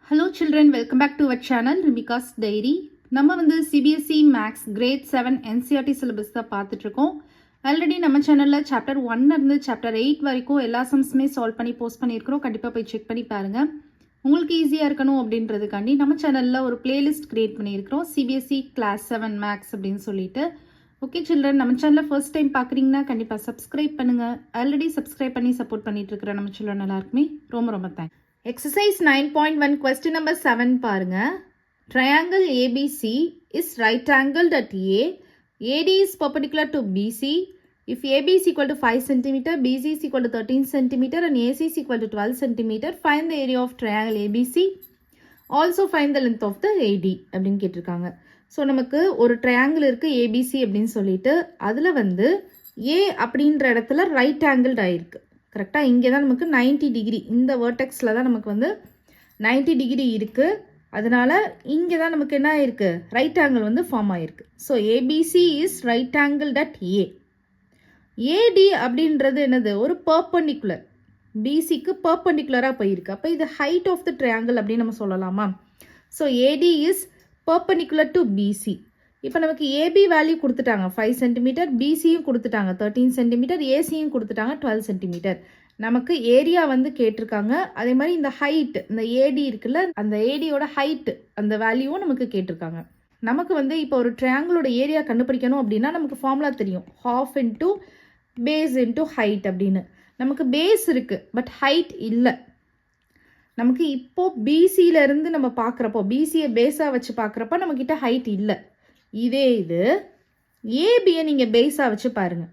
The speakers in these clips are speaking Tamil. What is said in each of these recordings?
Hello children, welcome back to our channel Rimika's Diary. நம்ம வந்து CBSE Max Grade 7 NCERT syllabus தான் பார்த்துட்டு இருக்கோம். ஆல்ரெடி நம்ம சேனல்ல சாப்டர் 1 இருந்து சாப்டர் 8 வரைக்கும் எல்லா சம்ஸுமே சால்வ் பண்ணி போஸ்ட் பண்ணியிருக்கிறோம். கண்டிப்பாக போய் செக் பண்ணி பாருங்க. உங்களுக்கு ஈஸியாக இருக்கணும் அப்படின்றதுக்காண்டி நம்ம சேனலில் ஒரு பிளேலிஸ்ட் கிரியேட் பண்ணியிருக்கிறோம். CBSE Class 7 Max அப்படின்னு சொல்லிட்டு. ஓகே சில்ட்ரன், நம்ம சேனலில் ஃபர்ஸ்ட் டைம் பார்க்குறீங்கன்னா கண்டிப்பாக சப்ஸ்கிரைப் பண்ணுங்கள். ஆல்ரெடி சப்ஸ்கிரைப் பண்ணி சப்போர்ட் பண்ணிட்டு இருக்கிற நம்ம சில்ட்ரன் எல்லாருக்குமே ரொம்ப ரொம்ப தேங்க்ஸ். Exercise 9.1 question number 7 பாருங்க. Triangle ABC is right angled at A. AD is perpendicular to BC. If AB is equal to 5 cm, BC is equal to 13 cm and AC is equal to 12 cm, find the area of triangle ABC. Also find the length of the AD அப்படின்னு கேட்டிருக்காங்க. ஸோ நமக்கு ஒரு ட்ரையாங்கிள் இருக்குது ABC அப்படின்னு சொல்லிட்டு அதில் வந்து A அப்படின்ற இடத்துல ரைட் ஆங்கிள்ட் ஆகிருக்கு. கரெக்டாக இங்கே தான் நமக்கு 90 டிகிரி, இந்த வேர்டெக்ஸில் தான் நமக்கு வந்து 90 டிகிரி இருக்குது. அதனால் இங்கே தான் நமக்கு என்ன ஆகிருக்கு, ரைட் ஆங்கிள் வந்து ஃபார்ம் ஆகிருக்கு. So ABC is right angle at A. AD அப்படின்றது என்னது, ஒரு பர்பண்டிகுலர், பிசிக்கு பர்பண்டிகுலராக போயிருக்கு. அப்போ இது ஹைட் ஆஃப் த ட்ரையாங்கிள் அப்படின்னு நம்ம சொல்லலாமா? So AD is perpendicular to BC. இப்போ நமக்கு ஏபி வேல்யூ கொடுத்துட்டாங்க 5 சென்டிமீட்டர், பிசியும் கொடுத்துட்டாங்க 13 சென்டிமீட்டர், ஏசியும் கொடுத்துட்டாங்க 12 சென்டிமீட்டர். நமக்கு ஏரியா வந்து கேட்டிருக்காங்க. அதே மாதிரி இந்த ஹைட், இந்த ஏடி இருக்குல்ல, அந்த ஏடியோட ஹைட் அந்த வேல்யூவும் நமக்கு கேட்டிருக்காங்க. நமக்கு வந்து இப்போ ஒரு ட்ரையாங்கிளோட ஏரியா கண்டுபிடிக்கணும் அப்படின்னா நமக்கு ஃபார்முலா தெரியும், half into base into height அப்படின்னு. நமக்கு பேஸ் இருக்குது பட் ஹைட் இல்லை. நமக்கு இப்போது பிசியிலேருந்து நம்ம பார்க்குறப்போ, பிசியை பேஸாக வச்சு பார்க்குறப்ப நம்மக்கிட்ட ஹைட் இல்லை. இதே இது ஏபியை நீங்கள் பேஸாக வச்சு பாருங்கள்.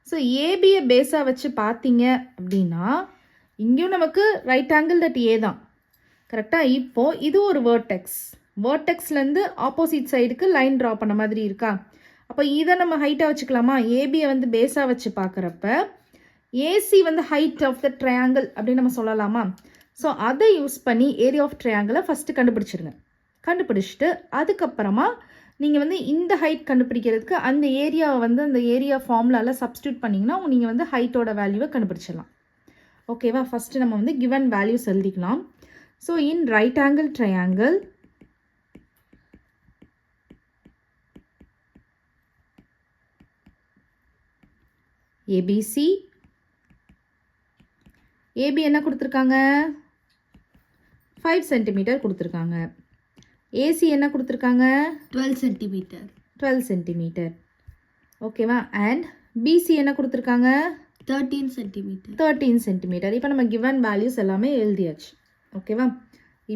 ஸோ ஏபியை பேஸாக வச்சு பார்த்தீங்க அப்படின்னா இங்கேயும் நமக்கு ரைட் ஆங்கிள் தட் ஏ தான். கரெக்டாக இப்போது இது ஒரு வேர்டெக்ஸ், வேர்டெக்ஸ்லேருந்து ஆப்போசிட் சைடுக்கு லைன் ட்ரா பண்ண மாதிரி இருக்கா? அப்போ இதை நம்ம ஹைட்டாக வச்சுக்கலாமா? ஏபியை வந்து பேஸாக வச்சு பார்க்குறப்ப ஏசி வந்து ஹைட் ஆஃப் த ட்ரையாங்கிள் அப்படின்னு நம்ம சொல்லலாமா? ஸோ அதை யூஸ் பண்ணி ஏரியா ஆஃப் ட்ரையாங்கிளை ஃபஸ்ட்டு கண்டுபிடிச்சிருங்க. கண்டுபிடிச்சிட்டு அதுக்கப்புறமா நீங்கள் வந்து இந்த ஹைட் கண்டுபிடிக்கிறதுக்கு அந்த ஏரியாவை வந்து அந்த ஏரியா ஃபார்முலாவில் சப்ஸ்டியூட் பண்ணிங்கன்னா நீங்கள் வந்து ஹைட்டோட வேல்யூவை கண்டுபிடிச்சிடலாம். ஓகேவா? ஃபஸ்ட்டு நம்ம வந்து கிவன் வேல்யூஸ் எழுதிக்கலாம். So in right angle triangle ABC, AB என்ன கொடுத்துருக்காங்க, 5 சென்டிமீட்டர் கொடுத்துருக்காங்க. ஏசி என்ன கொடுத்துருக்காங்க, 12 சென்டிமீட்டர். 12 சென்டிமீட்டர். ஓகேவா? அண்ட் பிசி என்ன கொடுத்துருக்காங்க, 13 சென்டிமீட்டர். 13 சென்டிமீட்டர். இப்போ நம்ம கிவன் வேல்யூஸ் எல்லாமே எழுதியாச்சு. ஓகேவா?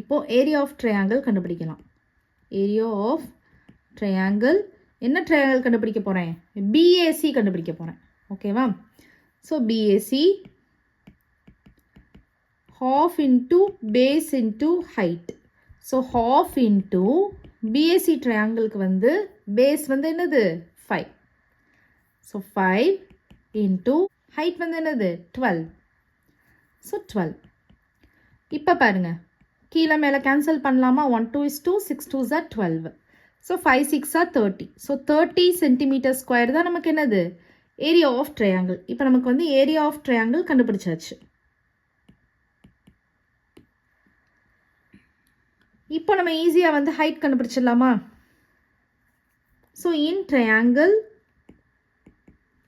இப்போது ஏரியா ஆஃப் ட்ரையாங்கிள் கண்டுபிடிக்கலாம். ஏரியா ஆஃப் ட்ரையாங்கிள், என்ன ட்ரையாங்கிள் கண்டுபிடிக்க போகிறேன், பிஏசி கண்டுபிடிக்க போகிறேன். ஓகேவா? So BAC half into base into height. So half into BAC ட்ரையாங்கிளுக்கு வந்து பேஸ் வந்து என்னது 5. ஸோ 5 into height வந்து என்னது 12. ஸோ 12. இப்போ பாருங்கள், கீழே மேலே கேன்சல் பண்ணலாமா? 1 2 is 2, 6 2s are 12. So 5 6 are 30. So 30 centimetre square தான் நமக்கு என்னது ஏரியா ஆஃப் ட்ரையாங்கிள். இப்போ நமக்கு வந்து ஏரியா ஆஃப் ட்ரையாங்கிள் கண்டுபிடிச்சாச்சு. இப்போ நம்ம ஈஸியாக வந்து ஹைட் கண்டுபிடிச்சிடலாமா? ஸோ இன் ட்ரையாங்கிள்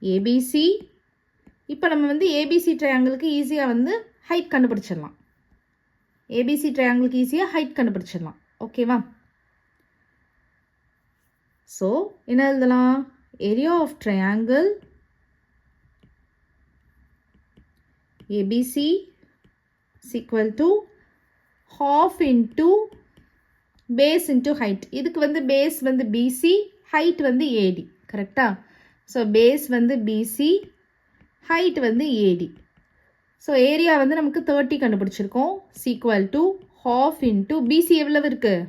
ஏபிசி, இப்போ நம்ம வந்து ஏபிசி ட்ரையாங்கிளுக்கு ஈஸியாக வந்து ஹைட் கண்டுபிடிச்சிடலாம். ஏபிசி ட்ரையாங்கிளுக்கு ஈஸியாக ஹைட் கண்டுபிடிச்சிடலாம். ஓகேவா? ஸோ என்ன எழுதலாம், area of triangle ABC is equal to half into base into height. இதுக்கு வந்து பேஸ் வந்து பிசி, ஹைட் வந்து ஏடி. கரெக்டா? ஸோ பேஸ் வந்து பிசி, ஹைட் வந்து ஏடி. ஸோ ஏரியா வந்து நமக்கு 30 கண்டுபிடிச்சிருக்கோம். Equal to half into BC எவ்வளவு இருக்குது,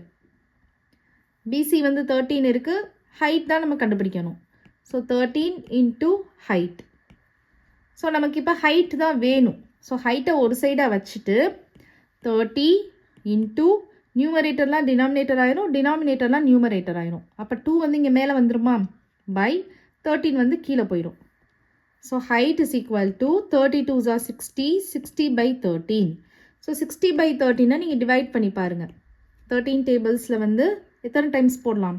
பிசி வந்து 13 இருக்குது, ஹைட் தான் நம்ம கண்டுபிடிக்கணும். So 13 into height. ஸோ நமக்கு இப்போ ஹைட் தான் வேணும். ஸோ ஹைட்டை ஒரு சைடாக வச்சுட்டு 30 இன்ட்டு நியூமரேட்டர்லாம் டினாமினேட்டர் ஆயிரும், டினாமினேட்டர்லாம் நியூமரேட்டர் ஆயிரும். அப்போ 2 வந்து இங்கே மேலே வந்துருமா, பை 13 வந்து கீழே போயிடும். So height is equal to 32s are 60, 60 by 13. So 60/13 நீங்கள் டிவைட் பண்ணி பாருங்கள். 13 டேபிள்ஸில் வந்து எத்தனை டைம்ஸ் போடலாம்?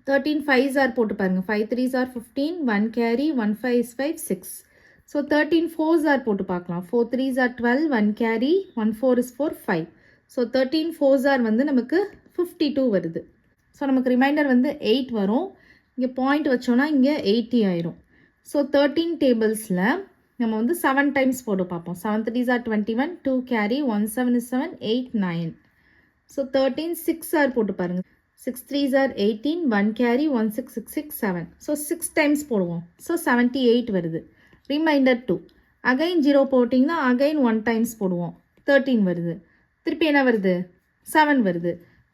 13 5s ஆர் போட்டு பாருங்கள். 5 3s are 15, 1 carry, 1 5 is 5, 6. So 13 4s are போட்டு பார்க்கலாம். 4 3s are 12, 1 carry, 1 4 is 4, 5. So 13 4s are வந்து நமக்கு 52 வருது. ஸோ நமக்கு ரிமைண்டர் வந்து 8 வரும். இங்கே பாயிண்ட் வச்சோன்னா இங்கே 80 ஆயிரும். ஸோ 13 டேபிள்ஸில் நம்ம வந்து 7 டைம்ஸ் போட்டு பார்ப்போம். 7 3s are 21, 2 carry, 1 7 is 7, 8 9. So 13 6 are போட்டு பாருங்கள். 6 3s are 18, 1 carry, 1 6 6 6 7. So 6 times போடுவோம். So 78 வருது. Remainder 2. Again 0 போட்டிங்கன்னா again 1 times போடுவோம். 13 வருது. திருப்பி என்ன வருது? 7 வருது.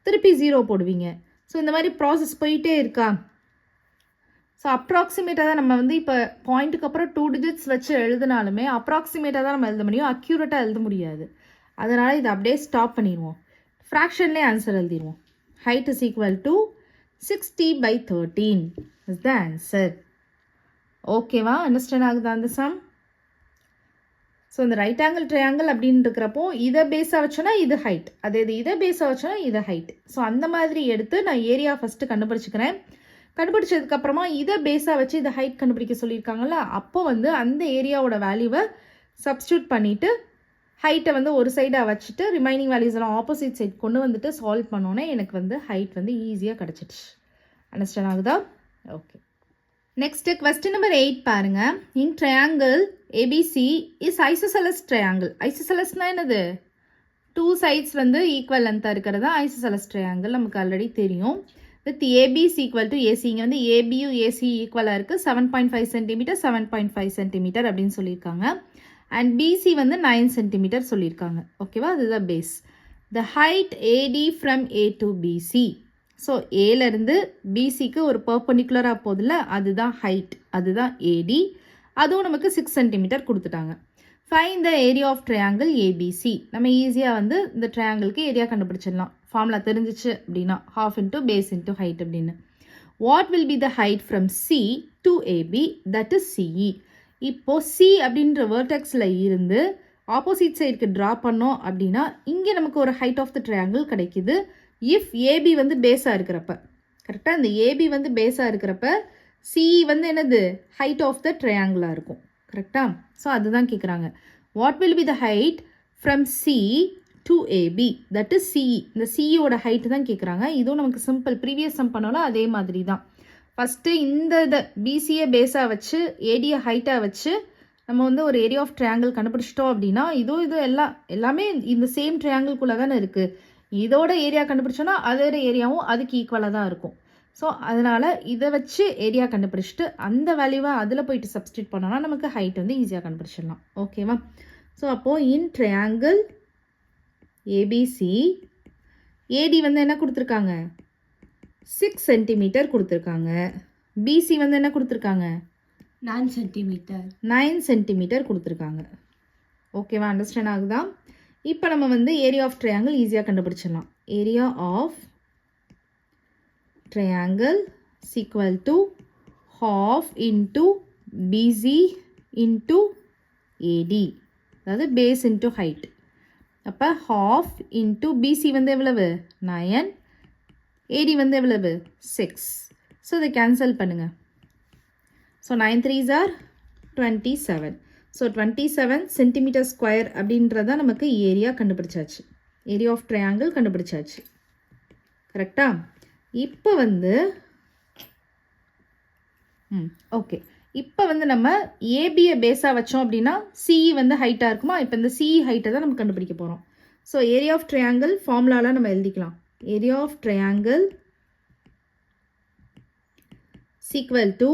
திருப்பி 0 போடுவீங்க. ஸோ இந்த மாதிரி ப்ராசஸ் போயிட்டே இருக்கா? ஸோ அப்ராக்சிமேட்டாக தான் நம்ம வந்து இப்போ பாயிண்ட்டுக்கு அப்புறம் 2 digits வச்சு எழுதினாலுமே அப்ராக்சிமேட்டாக தான் நம்ம எழுத முடியும், அக்யூரேட்டாக எழுத முடியாது. அதனால் இதை அப்படியே ஸ்டாப் பண்ணிடுவோம். ஃப்ராக்ஷன்லேயே ஆன்சர் எழுதிடுவோம். Height is equal to 60/13 is the answer. ஓகேவா? அண்டர்ஸ்டாண்ட் ஆகுதா அந்த சம்? ஸோ இந்த ரைட் ஆங்கிள் ட்ரையாங்கிள் அப்படின்னு இருக்கிறப்போ இதை பேஸாக வச்சோன்னா இது ஹைட், அதே இதை பேஸாக வச்சோன்னா இது ஹைட். ஸோ அந்த மாதிரி எடுத்து நான் ஏரியா ஃபஸ்ட்டு கண்டுபிடிச்சிக்கிறேன். கண்டுபிடிச்சதுக்கப்புறமா இதை பேஸாக வச்சு இதை ஹைட் கண்டுபிடிக்க சொல்லியிருக்காங்கல்ல, அப்போ வந்து அந்த ஏரியாவோட வேல்யூவை சப்ஸ்டியூட் பண்ணிவிட்டு ஹைட்டை வந்து ஒரு சைடாக வச்சுட்டு ரிமைனிங் வேல்யூஸ் எல்லாம் ஆப்போசிட் சைட் கொண்டு வந்துட்டு சால்வ் பண்ணோன்னே எனக்கு வந்து ஹைட் வந்து ஈஸியாக கிடச்சிடுச்சு. அண்டர்ஸ்டாண்ட் ஆகுதா? ஓகே. நெக்ஸ்ட்டு கொஸ்டின் நம்பர் 8 பாருங்கள். In triangle ABC is isosceles triangle. ஐசோசெலஸ்னால் என்னது? 2 சைட்ஸ் வந்து ஈக்குவல் லென்த்தாக இருக்கிறது தான் ஐசோசெலஸ் ட்ரையாங்கிள், நமக்கு ஆல்ரெடி தெரியும். With ABC equal to AC, இங்கே வந்து ஏபியும் ஏசி ஈக்குவலாக இருக்குது. 7.5 சென்டிமீட்டர் 7.5 சென்டிமீட்டர் அப்படின்னு சொல்லியிருக்காங்க. அண்ட் பிசி வந்து 9 சென்டிமீட்டர் சொல்லியிருக்காங்க. ஓகேவா? அதுதான் base. The height AD from A to BC. So ஏலேருந்து பிசிக்கு ஒரு பர்பண்டிகுலராக போதில்ல, அதுதான் ஹைட், அதுதான் ஏடி. அதுவும் நமக்கு 6 சென்டிமீட்டர் கொடுத்துட்டாங்க. Find the area of triangle ABC. நம்ம ஈஸியாக வந்து இந்த ட்ரையாங்கிளுக்கு ஏரியா கண்டுபிடிச்சிடலாம். ஃபார்முலா தெரிஞ்சிச்சு அப்படின்னா half into base into height அப்படின்னு. What will be the height from C to AB, that is CE. இப்போ சி அப்படின்ற வேர்டெக்ஸில் இருந்து ஆப்போசிட் சைடுக்கு ட்ரா பண்ணோம் அப்படின்னா இங்கே நமக்கு ஒரு ஹைட் ஆஃப் த ட்ரையாங்கிள் கிடைக்குது. இஃப் ஏபி வந்து பேஸாக இருக்கிறப்ப, கரெக்டாக இந்த ஏபி வந்து பேஸாக இருக்கிறப்ப சிஇ வந்து என்னது? ஹைட் ஆஃப் த ட்ரையாங்கிளாக இருக்கும். கரெக்டாக? ஸோ அதுதான் கேட்குறாங்க. What will be the height from C to AB, that is CE. இந்த சிஇயோட ஹைட்டு தான் கேட்குறாங்க. இதுவும் நமக்கு சிம்பிள், ப்ரீவியஸ் சம் பண்ணாலும் அதே மாதிரி தான். ஃபஸ்ட்டு இந்த இதை பிசியை பேஸாக வச்சு ஏடியை ஹைட்டாக வச்சு நம்ம வந்து ஒரு ஏரியா ஆஃப் ட்ரையாங்கிள் கண்டுபிடிச்சிட்டோம் அப்படின்னா இது எல்லாமே இந்த சேம் ட்ரையாங்கிள்குள்ளே தானே இருக்குது. இதோட ஏரியா கண்டுபிடிச்சோன்னா அதோட ஏரியாவும் அதுக்கு ஈக்குவலாக தான் இருக்கும். ஸோ அதனால் இதை வச்சு ஏரியா கண்டுபிடிச்சிட்டு அந்த வேல்யூவை அதில் போயிட்டு சப்ஸ்டியூட் பண்ணோன்னா நமக்கு ஹைட் வந்து ஈஸியாக கண்டுபிடிச்சிடலாம். ஓகேவா? ஸோ அப்போது இன் ட்ரையாங்கிள் ஏபிசி ஏடி வந்து என்ன கொடுத்துருக்காங்க? 6 சென்டிமீட்டர் கொடுத்துருக்காங்க. பிசி வந்து என்ன கொடுத்துருக்காங்க? 9 சென்டிமீட்டர். 9 சென்டிமீட்டர் கொடுத்துருக்காங்க. ஓகேவா? அண்டர்ஸ்டாண்ட் ஆகுதா? இப்போ நம்ம வந்து ஏரியா ஆஃப் ட்ரையாங்கிள் ஈஸியாக கண்டுபிடிச்சிடலாம். Area of triangle is equal to half into BC into AD, அதாவது பேஸ் இன்ட்டு ஹைட். அப்போ half into BC வந்து எவ்வளவு? 9, AD வந்து எவ்வளவு? 6. ஸோ இதை கேன்சல் பண்ணுங்கள். So 9 3s are 27. So 27 centimetre square அப்படின்றத நமக்கு ஏரியா கண்டுபிடிச்சாச்சு. ஏரியா ஆஃப் ட்ரையாங்கிள் கண்டுபிடிச்சாச்சு. கரெக்டா? இப்போ வந்து ஓகே, இப்போ வந்து நம்ம ஏபியை பேஸாக வச்சோம் அப்படின்னா சிஇ வந்து ஹைட்டாக இருக்குமா? இப்போ இந்த சிஇ ஹைட்டை தான் நம்ம கண்டுபிடிக்க போகிறோம். ஸோ ஏரியா ஆஃப் ட்ரையாங்கிள் ஃபார்முலாலாம் நம்ம எழுதிக்கலாம். Area of triangle equal to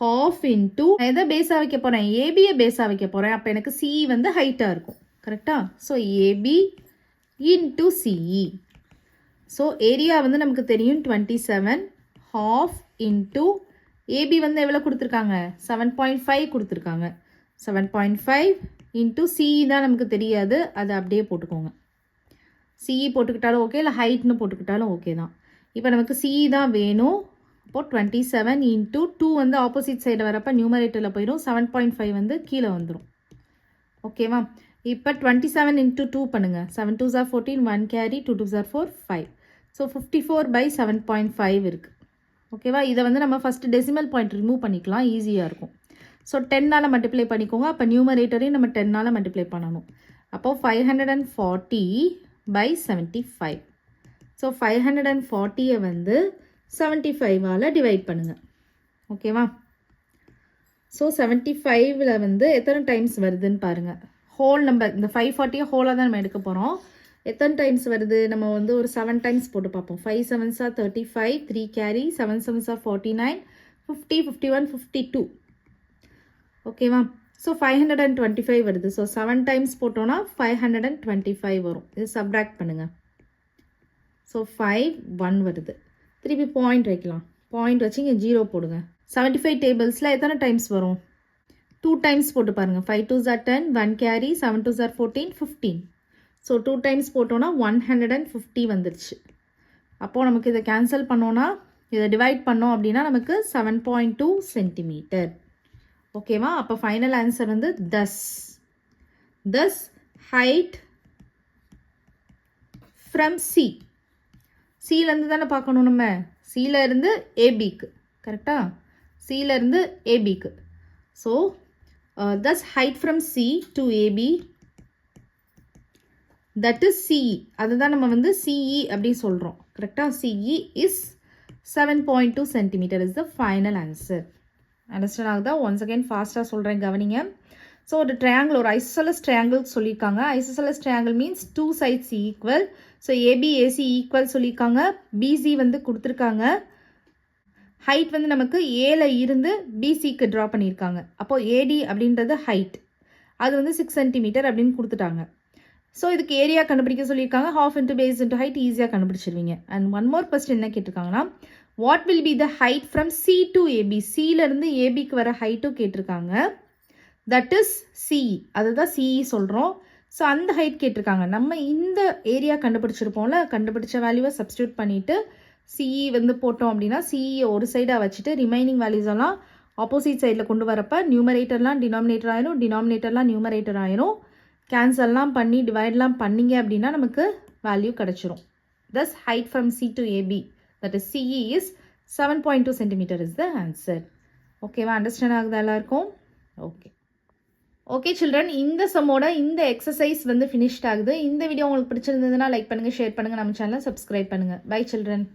half into எதை பேஸாக வைக்க போகிறேன்? ஏபியை பேஸாக வைக்க போகிறேன். அப்போ எனக்கு சிஇ வந்து ஹைட்டாக இருக்கும். கரெக்டாக? So AB into CE. So area வந்து நமக்கு தெரியும் 27, half into ஏபி வந்து எவ்வளோ கொடுத்துருக்காங்க? 7.5 கொடுத்துருக்காங்க. 7.5 இன்ட்டு சிஇ தான் நமக்கு தெரியாது, அதை அப்படியே போட்டுக்கோங்க. சிஇ போட்டுக்கிட்டாலும் ஓகே, இல்லை ஹைட்னு போட்டுக்கிட்டாலும் ஓகே தான். இப்போ நமக்கு சிஇ தான் வேணும். அப்போது 27 இன்ட்டு 2 வந்து ஆப்போசிட் சைடு வரப்போ நியூமரேட்டரில் போயிடும். 7.5 வந்து கீழே வந்துடும். ஓகேவா? இப்போ 27 into 2 பண்ணுங்கள். 7 2s are 14, 1 carry, 2 2s are 4, 5. So 54/7.5 இருக்குது. ஓகேவா? இதை வந்து நம்ம ஃபஸ்ட்டு டெசிமல் பாயிண்ட் ரிமூவ் பண்ணிக்கலாம், ஈஸியாக இருக்கும். ஸோ 10ஆல் மல்டிப்ளை பண்ணிக்கோங்க. அப்போ நியூமரேட்டரையும் நம்ம 10ஆல் மல்டிப்ளை பண்ணணும். அப்போது 540/75. ஸோ 540 வந்து 75ஆல் டிவைட் பண்ணுங்கள். ஓகேவா? ஸோ 75ல் வந்து எத்தனை டைம்ஸ் வருதுன்னு பாருங்கள். ஹோல் நம்பர் இந்த 540 ஹோலாக தான் நம்ம எடுக்க போகிறோம். எத்தனை டைம்ஸ் வருது? நம்ம வந்து ஒரு 7 டைம்ஸ் போட்டு பார்ப்போம். 5 7s are 35, 3 carry, 7 7s are 49, 50, 51, 52. ஓகேவா? ஸோ 525 வருது. ஸோ 7 டைம்ஸ் போட்டோன்னா 525 வரும். இது சப்ராக்ட் பண்ணுங்கள். ஸோ 5 1 வருது. திருப்பி பாயிண்ட் வைக்கலாம். பாயிண்ட் வச்சு இங்கே 0 போடுங்க. 75 டேபிள்ஸில் எத்தனை டைம்ஸ் வரும்? 2 டைம்ஸ் போட்டு பாருங்கள். 5 2s are 10, 1 carry, 7 2s are 14, 15. So 2 times போட்டோன்னா 150 வந்துருச்சு. அப்போது நமக்கு இதை கேன்சல் பண்ணோன்னா, இதை டிவைட் பண்ணோம் அப்படின்னா நமக்கு 7.2 சென்டிமீட்டர். ஓகேவா? அப்போ ஃபைனல் ஆன்சர் வந்து thus height from C. சிலேருந்து தானே பார்க்கணும் நம்ம. சிலேருந்து ஏபிக்கு. கரெக்டா? சிலேருந்து ஏபிக்கு. So thus height from C to AB, that is CE. அதுதான் நம்ம வந்து CE அப்படி சொல்கிறோம். கரெக்டாக? CE is 7.2 centimeter is the final answer. Understand ஆகுதா? ஒன்ஸ் அகெயின் ஃபாஸ்ட்டாக சொல்கிறேன், கவனிங்க. ஸோ ஒரு ட்ரையாங்கிள், ஒரு ஐசோசெலஸ் ட்ரையாங்கிள் சொல்லியிருக்காங்க. Isosceles triangle means 2 sides equal. So AB AC equal சொல்லியிருக்காங்க. பிசி வந்து கொடுத்துருக்காங்க. ஹைட் வந்து நமக்கு ஏல இருந்து பிசிக்கு ட்ரா பண்ணியிருக்காங்க. அப்போது ஏடி அப்படின்றது ஹைட், அது வந்து 6 சென்டிமீட்டர் அப்படின்னு கொடுத்துட்டாங்க. ஸோ இதுக்கு ஏரியா கண்டுபிடிக்க சொல்லியிருக்காங்க. Half into base into height ஈஸியாக கண்டுபிடிச்சிருவீங்க. அண்ட் ஒன் மோர் கொஸ்டின் என்ன கேட்டிருக்காங்கன்னா, what will be the height from C to AB? சியிலேருந்து ஏபிக்கு வர ஹைட்டும் கேட்டிருக்காங்க. தட் இஸ் சிஇ, அதுதான் சிஇ சொல்கிறோம். ஸோ அந்த ஹைட் கேட்டிருக்காங்க. நம்ம இந்த ஏரியா கண்டுபிடிச்சிருப்போம்ல, கண்டுபிடிச்ச வேல்யூவை சப்ஸ்டியூட் பண்ணிவிட்டு சிஇ வந்து போட்டோம் அப்படின்னா சிஇயை ஒரு சைடாக வச்சுட்டு ரிமைனிங் வேல்யூஸ் எல்லாம் ஆப்போசிட் சைடில் கொண்டு வரப்போ நியூமரேட்டர்லாம் டினாமினேட்டர் ஆயிரும், டினாமினேட்டர்லாம் நியூமரேட்டர் ஆயிரும். கேன்சல்லாம் பண்ணி டிவைட்லாம் பண்ணிங்க அப்படின்னா நமக்கு வேல்யூ கிடச்சிரும். thus height from C to AB, that is CE, is 7.2 centimeter is the answer. ஓகேவா? அண்டர்ஸ்டாண்ட் ஆகுதா எல்லாருக்கும்? ஓகே சில்ட்ரன், இந்த சம்மோட இந்த எக்ஸசைஸ் வந்து ஃபினிஷ்ட் ஆகுது. இந்த வீடியோ உங்களுக்கு பிடிச்சிருந்ததுன்னா லைக் பண்ணுங்கள், ஷேர் பண்ணுங்கள், நம்ம சேனலை சப்ஸ்கிரைப் பண்ணுங்கள். Bye children.